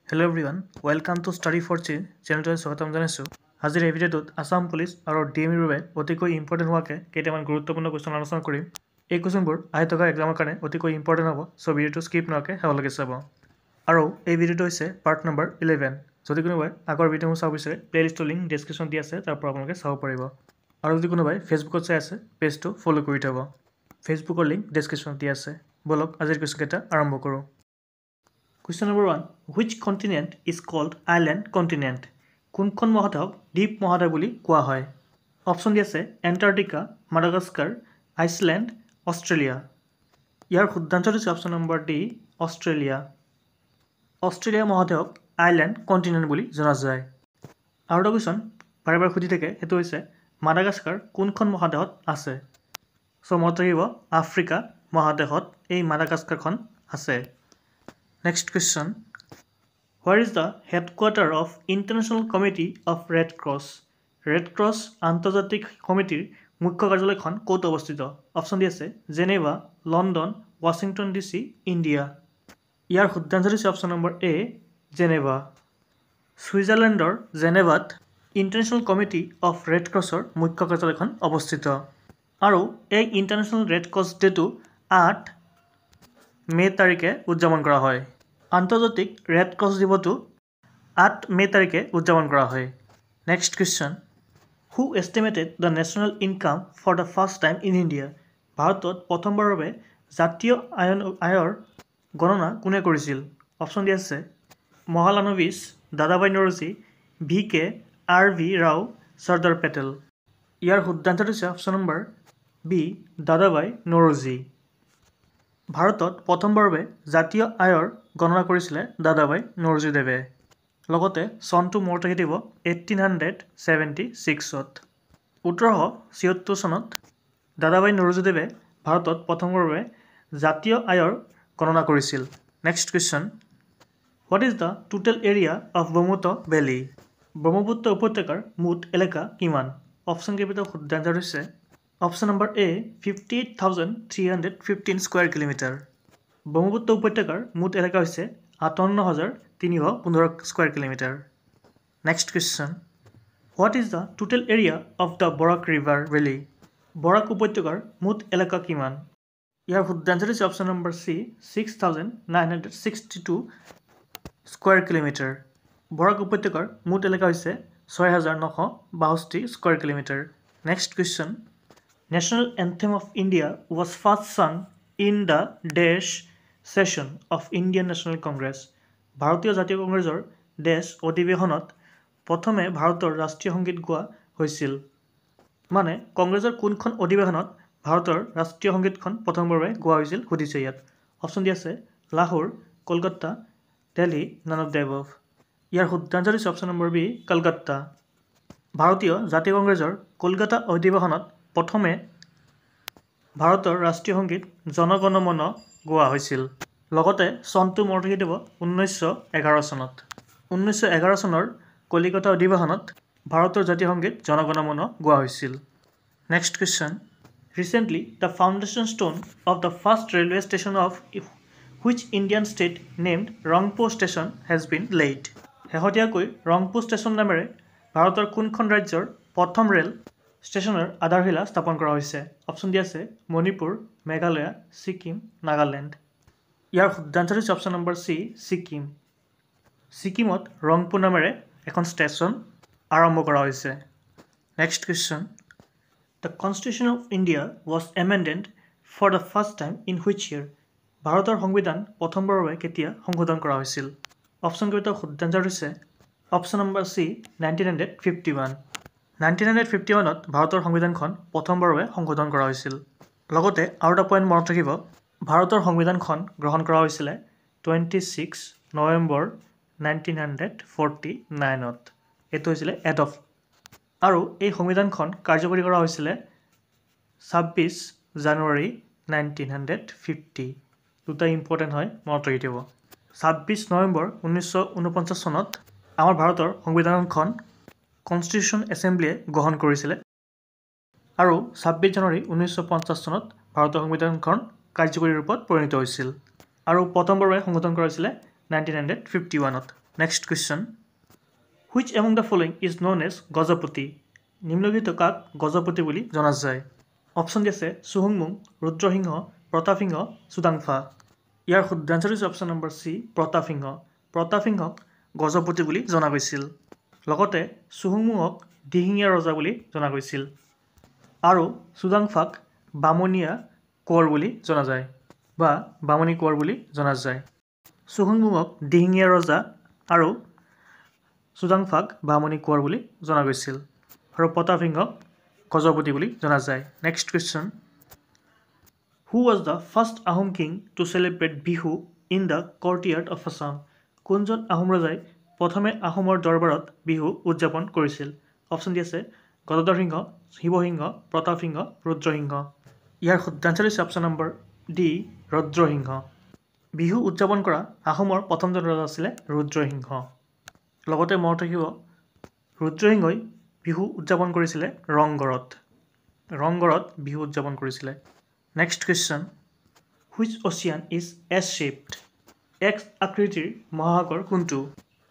Hello everyone, welcome to Study for Change চেনেলটোলৈ স্বাগতম জনাইছো। আজিৰ এই ভিডিঅ'টোত আসাম পুলিচ আৰু ডিএমইৰ বাবে অতিকৈ ইম্পৰ্টেণ্ট হোৱাকে কেইটামান গুৰুত্বপূৰ্ণ কুৱেশ্যন আলোচনা কৰিম। এই কুৱেশ্যনবোৰ আহি থকা এক্সামৰ কাৰণে অতিকৈ ইম্পৰ্টেণ্ট হ'ব, চ' ভিডিঅ'টো স্কিপ নোহোৱাকৈ শেষলৈকে চাব। আৰু এই ভিডিঅ'টো হৈছে পাৰ্ট নম্বৰ 11। যদি কোনোবাই আগৰ ভিডিঅ'বোৰ চাব বিচাৰে প্লেলিষ্টৰ লিংক ডেছক্ৰিপশ্যন দি আছে, তাৰ পৰা আপোনালোকে চাব পাৰিব। আৰু যদি কোনোবাই ফেচবুকত চাই আছে পেজটো ফ'ল' কৰি থ'ব, ফেচবুকৰ লিংক ডেছক্ৰিপশ্যনত দি আছে। ব'লক আজিৰ কুৱেশ্যনকেইটা আৰম্ভ কৰোঁ। Question number 1. Which continent is called island continent? কোনখন মহাদেশক দ্বীপ মহাদেশ বুলি কোৱা হয়? অপশ্যন দি আছে এণ্টাৰ্কটিকা, মাডাগাস্কাৰ, আইচলেণ্ড, অষ্ট্ৰেলিয়া। ইয়াৰ শুদ্ধান্ত হৈছে option number D, Australia. Australia মহাদেশক আইলেণ্ড কণ্টিনেণ্ট বুলি জনা যায়। আৰু এটা কুৱেশ্যন বাৰে বাৰে সুধি থাকে, সেইটো হৈছে মাডাগাস্কাৰ কোনখন মহাদেশত আছে? চ' মনত ৰাখিব আফ্ৰিকা মহাদেশত এই মাডাগাস্কাৰখন আছে। Next question. Where is the headquarter of International Committee of Red Cross? Red Cross আন্তৰ্জাতিক সমিতিৰ মুখ্য কাৰ্যালয়খন ক'ত অৱস্থিত? অপশ্যন দি আছে Geneva, London, Washington DC, India. ইয়াৰ শুদ্ধান্ত হৈছে অপশ্যন নম্বৰ এ, জেনেভা। ছুইজাৰলেণ্ডৰ জেনেভাত ইণ্টাৰনেশ্যনেল কমিটি অফ ৰেড ক্ৰছৰ মুখ্য কাৰ্যালয়খন অৱস্থিত। আৰু এই ইণ্টাৰনেশ্যনেল ৰেড ক্ৰছ ডেটো 8 মে' তাৰিখে উদযাপন কৰা হয়। আন্তৰ্জাতিক ৰেড ক্ৰছ দিৱসটো 8 মে' তাৰিখে উদযাপন কৰা হয়। Next question. Who estimated the national income for the first time in India? ভাৰতত প্ৰথমবাৰৰ বাবে জাতীয় আয়ৰ গণনা কোনে কৰিছিল? অপশ্যন দি আছে মহালানবিছ, দাদাভাই নৰজী, VK, RV ৰাও, চৰ্দাৰ পেটেল। ইয়াৰ শুদ্ধান্ত হৈছে অপশ্যন নম্বৰ বি, দাদাভাই নৰজী। ভাৰতত প্ৰথমবাৰৰ বাবে জাতীয় আয়ৰ গণনা কৰিছিলে দাদাভাই নৰজীদেৱে। লগতে চনটো মনত ৰাখি দিব 1876ত। 1876 চনত দাদাভাই নৰজীদেৱে ভাৰতত প্ৰথমবাৰৰ বাবে জাতীয় আয়ৰ গণনা কৰিছিল। Next question. What is the total area of Brahmaputra valley? Brahmaputra উপত্যকাৰ মুঠ এলেকা কিমান? অপশ্যন কেইটাৰ শুদ্ধান্ত হৈছে option number A, 58,315 square kilometre. Brahmaputra উপত্যকাৰ মুঠ এলেকা হৈছে 58,315 square kilometre. Next question. What is the total area of the Barak river valley? Barak উপত্যকাৰ মুঠ এলেকা কিমান? ইয়াৰ শুদ্ধান্ত হৈছে option number C, 6,962 square kilometre. Barak উপত্যকাৰ মুঠ এলেকা হৈছে 6,962 square kilometre. Next question. National anthem of India was first sung in the ডেছ session of Indian National Congress? ভাৰতীয় জাতীয় কংগ্ৰেছৰ ডেছ অধিৱেশনত প্ৰথমে ভাৰতৰ ৰাষ্ট্ৰীয় সংগীত গোৱা হৈছিল। মানে কংগ্ৰেছৰ কোনখন অধিৱেশনত ভাৰতৰ ৰাষ্ট্ৰীয় সংগীতখন প্ৰথমবাৰৰ বাবে গোৱা হৈছিল সুধিছে ইয়াত। অপশ্যন দি আছে Lahore, Kolkata, Delhi, none of the above. ইয়াৰ শুদ্ধান্ত হৈছে অপশ্যন নম্বৰ বি, কলকাতা। ভাৰতীয় জাতীয় কংগ্ৰেছৰ কলকাতা অধিৱেশনত প্ৰথমে ভাৰতৰ ৰাষ্ট্ৰীয় সংগীত জন গণ মন গোৱা হৈছিল। লগতে চনটো মনত ৰাখি দিব 1911 চনত। 1911 চনৰ কলিকতা অধিৱেশনত ভাৰতৰ জাতীয় সংগীত জন গণ মন গোৱা হৈছিল। Next question. Recently the foundation stone of the first railway station of which Indian state named Rangpo station has been laid? শেহতীয়াকৈ ৰংপো ষ্টেচন নামেৰে ভাৰতৰ কোনখন ৰাজ্যৰ প্ৰথম ৰেল ষ্টেচনৰ আধাৰশিলা স্থাপন কৰা হৈছে? অপশ্যন দি আছে মণিপুৰ, মেঘালয়া, ছিকিম, নাগালেণ্ড। ইয়াৰ শুদ্ধান্ত হৈছে অপশ্যন নম্বৰ চি, ছিকিম। ছিকিমত ৰংপো নামেৰে এখন ষ্টেচন আৰম্ভ কৰা হৈছে। Next question. The constitution of India was amended for the first time in which year? ভাৰতৰ সংবিধান প্ৰথমবাৰৰ বাবে কেতিয়া সংশোধন কৰা হৈছিল? অপশ্যন কেইটাৰ শুদ্ধান্ত হৈছে অপশ্যন নম্বৰ চি, 1951। 1951ত ভাৰতৰ সংবিধানখন প্ৰথমবাৰৰ বাবে সংশোধন কৰা হৈছিল। লগতে আৰু এটা পইণ্ট মনত ৰাখিব, ভাৰতৰ সংবিধানখন গ্ৰহণ কৰা হৈছিলে 26 নৱেম্বৰ 1949ত। এইটো হৈছিলে এডপ্ট। আৰু এই সংবিধানখন কাৰ্যকৰী কৰা হৈছিলে 26 জানুৱাৰী 1950। দুটা ইম্পৰ্টেণ্ট হয়, মনত ৰাখি দিব। 26 নৱেম্বৰ 1949 চনত আমাৰ ভাৰতৰ সংবিধানখন কনষ্টিটিউশ্যন এছেম্বলিয়ে গ্ৰহণ কৰিছিলে। আৰু 26 জানুৱাৰী 1950 চনত ভাৰতৰ সংবিধানখন কাৰ্যকৰী ৰূপত পৰিণত হৈছিল। আৰু প্ৰথমবাৰৰ বাবে সংশোধন কৰা হৈছিলে 1951ত। Next question which among the following is known as Gajapati নিম্নলিখিত কাক গজপতি বুলি জনা যায় অপশ্যন দি আছে চুহুংমুং ৰুদ্ৰসিংহ প্ৰতাপসিংহ চুদাংফা ইয়াৰ শুদ্ধ আনচাৰ হৈছে অপশ্যন নম্বৰ চি প্ৰতাপসিংহক গজপতি বুলি জনা গৈছিল লগতে চুহুংমুঙক দিহিঙীয়া ৰজা বুলি জনা গৈছিল আৰু চুদাংফাক বামুণীয়া কোঁৱৰ বুলি জনা যায় বা বামুণী কোঁৱৰ বুলি জনা যায় চুহুংমুঙক দিহিঙীয়া ৰজা আৰু চুদাংফাক বামুণী কোঁৱৰ বুলি জনা গৈছিল আৰু প্ৰতাপসিংহক গজপতি বুলি জনা যায় next question who was the first Ahom king to celebrate Bihu in the courtyard of Assam কোনজন আহোম ৰজাই প্ৰথমে আহোমৰ দৰবাৰত বিহু উদযাপন কৰিছিল অপশ্যন দি আছে গদাধৰ সিংহ শিৱসিংহ প্ৰতাপসিংহ ৰুদ্ৰসিংহ ইয়াৰ শুদ্ধ আনচাৰ হৈছে option number D Rudrasingha Bihu উদযাপন কৰা আহোমৰ প্ৰথমজন ৰজা আছিলে ৰুদ্ৰসিংহ লগতে মনত ৰাখিব ৰুদ্ৰসিংহই বিহু উদযাপন কৰিছিলে ৰংঘৰত বিহু উদযাপন কৰিছিলে next question which ocean is S shaped এক্স আকৃতিৰ মহাসাগৰ কোনটো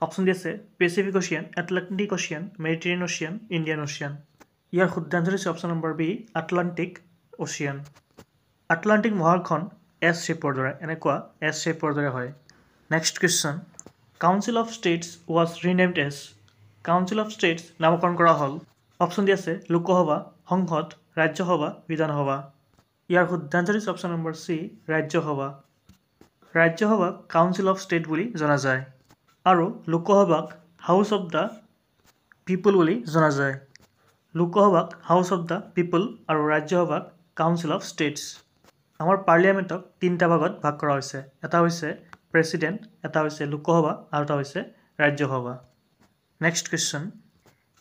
অপশ্যন দি আছে Pacific Ocean Atlantic Ocean Mediterranean Ocean Indian Ocean ইয়াৰ শুদ্ধ আনচাৰ হৈছে option number B Atlantic Ocean Atlantic মহাসাগৰখন এছ শ্বেপৰ দৰে এনেকুৱা এছ শ্বেপৰ দৰে হয় next question Council of States was renamed as Council of States নামকৰণ কৰা হ'ল অপশ্যন দি আছে লোকসভা সংসদ ৰাজ্যসভা বিধানসভা ইয়াৰ শুদ্ধ আনচাৰ হৈছে অপশ্যন নম্বৰ চি ৰাজ্যসভাক কাউন্সিল অফ ষ্টেট বুলি জনা যায় আৰু লোকসভাক হাউচ অফ দ্য পিপল বুলি জনা যায় লোকসভাক হাউচ অফ দ্য পিপল আৰু ৰাজ্যসভাক কাউন্সিল অফ ষ্টেটছ আমাৰ পাৰ্লিয়ামেণ্টক তিনিটা ভাগত ভাগ কৰা হৈছে এটা হৈছে প্ৰেচিডেণ্ট এটা হৈছে লোকসভা আৰু এটা হৈছে Rajya Sabha next question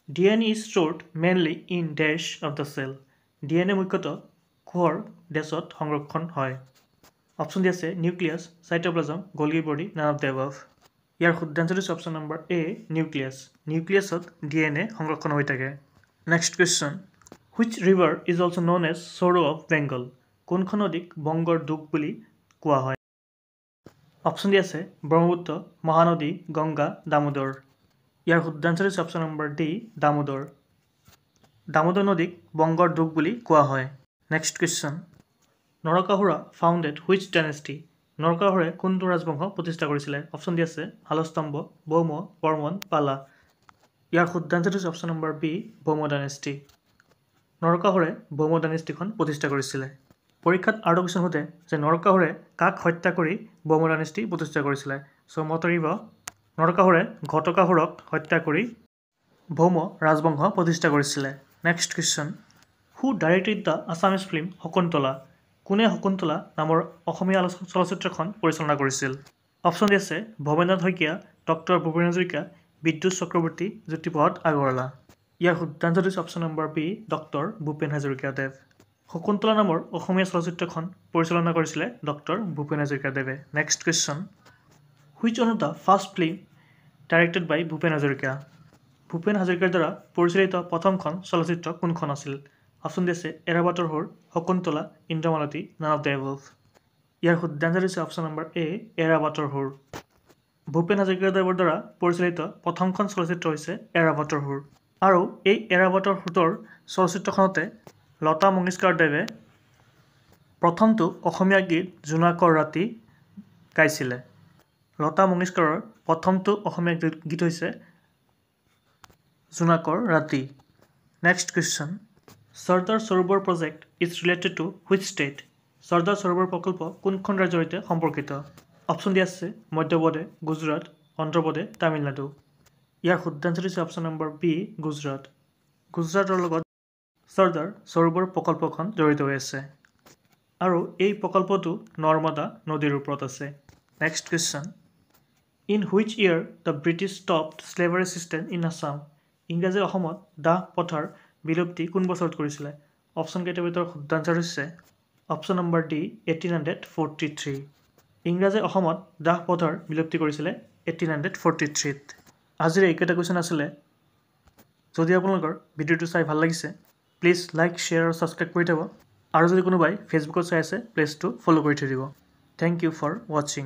DNA is stored mainly in dash of the cell DNA মুখ্যতঃ কোষৰ ডেছত সংৰক্ষণ হয় অপশ্যন দি আছে nucleus cytoplasm Golgi body none of the above ইয়াৰ শুদ্ধ আনচাৰ হৈছে অপশ্যন নম্বৰ এ নিউক্লিয়াছত DNA সংৰক্ষণ হৈ থাকে next question which river is also' known as sorrow of Bengal কোনখন নদীক বংগৰ দুখ বুলি কোৱা হয় অপশ্যন দি আছে ব্ৰহ্মপুত্ৰ মহানদী গংগা দামোদৰ ইয়াৰ শুদ্ধ আনচাৰ হৈছে অপশ্যন নম্বৰ ডি দামোদৰ নদীক বংগৰ দুখ বুলি কোৱা হয় next question Narakasura founded which dynasty নৰকাসুৰে কোনটো ৰাজবংশ প্ৰতিষ্ঠা কৰিছিলে অপশ্যন দি আছে শালস্তম্ভ বৌম বৰ্মন পালা ইয়াৰ শুদ্ধ আনচাৰ হৈছে অপশ্যন নম্বৰ বি বৌম ডাইনেষ্টি নৰকাসুৰে বৌম ডাইনেষ্টিখন প্ৰতিষ্ঠা কৰিছিলে পৰীক্ষাত আৰু কুৱেশ্যন সোধে যে নৰকাসুৰে কাক হত্যা কৰি বৌম ডাইনেষ্টি প্ৰতিষ্ঠা কৰিছিলে চ' মনত ৰাখিব নৰকাসুৰে ঘটকাসুৰক হত্যা কৰি ভৌম ৰাজবংশ প্ৰতিষ্ঠা কৰিছিলে next question who directed the Assamese film Shakuntala কোনে শকুন্তলা নামৰ অসমীয়া চলচ্চিত্ৰখন পৰিচালনা কৰিছিল অপশ্যন দি আছে ভৱেন্দ্ৰনাথ শইকীয়া ডক্টৰ ভূপেন হাজৰিকা বিদ্যুৎ চক্ৰৱৰ্তী জ্যোতিপ্ৰসাদ আগৰৱালা ইয়াৰ শুদ্ধ আনচাৰ হৈছে option number B doctor Bhupen হাজৰিকাদেৱ শকুন্তলা নামৰ অসমীয়া চলচ্চিত্ৰখন পৰিচালনা কৰিছিলে ডক্টৰ ভূপেন হাজৰিকাদেৱে next question which one the first film directed by Bhupen Hazarika Bhupen হাজৰিকাৰ দ্বাৰা পৰিচালিত প্ৰথমখন চলচ্চিত্ৰ কোনখন আছিল অপশ্যন দি আছে এৰাবাটৰ সুৰ Shakuntala Indramalati none of the above ইয়াৰ শুদ্ধ আনচাৰ হৈছে অপশ্যন নম্বৰ এ এৰাবাটৰ সুৰ ভূপেন হাজৰিকাদেৱৰ দ্বাৰা পৰিচালিত প্ৰথমখন চলচ্চিত্ৰ হৈছে এৰাবাটৰ সুৰ আৰু এই এৰাবাটৰ সুৰৰ চলচ্চিত্ৰখনতে লতা মংগেশকাৰদেৱে প্ৰথমটো অসমীয়া গীত জোনাকৰ ৰাতি গাইছিলে লতা মংগেশকাৰৰ প্ৰথমটো অসমীয়া গীত হৈছে জোনাকৰ ৰাতি next question Sardar Sarovar project is related to which state Sardar Sarovar প্ৰকল্প কোনখন ৰাজ্যৰ সৈতে সম্পৰ্কিত অপশ্যন দি আছে মধ্যপ্ৰদেশ গুজৰাট অন্ধ্ৰপ্ৰদেশ তামিলনাডু ইয়াৰ শুদ্ধ আনচাৰ হৈছে অপশ্যন নম্বৰ বি গুজৰাটৰ লগত চৰ্দাৰ সৰোবৰ প্ৰকল্পখন জড়িত হৈ আছে আৰু এই প্ৰকল্পটো নৰ্মদা নদীৰ ওপৰত আছে next question in which year the British stopped slavery system in Assam ইংৰাজে অসমত দাহ প্ৰথাৰ বিলুপ্তি কোন বছৰত কৰিছিলে অপশ্যন কেইটাৰ ভিতৰত শুদ্ধ আনচাৰ হৈছে অপশ্যন নম্বৰ ডি 1843 ইংৰাজে অসমত দাহ প্ৰথাৰ বিলুপ্তি কৰিছিলে 1843 আজিৰ এইকেইটা কুৱেশ্যন আছিলে যদি আপোনালোকৰ ভিডিঅ'টো চাই ভাল লাগিছে প্লিজ লাইক শ্বেয়াৰ আৰু ছাবস্ক্ৰাইব কৰি থ'ব আৰু যদি কোনোবাই ফেচবুকত চাই আছে পেজটো ফ'ল' কৰি থৈ দিব থেংক ইউ ফৰ ৱাচিং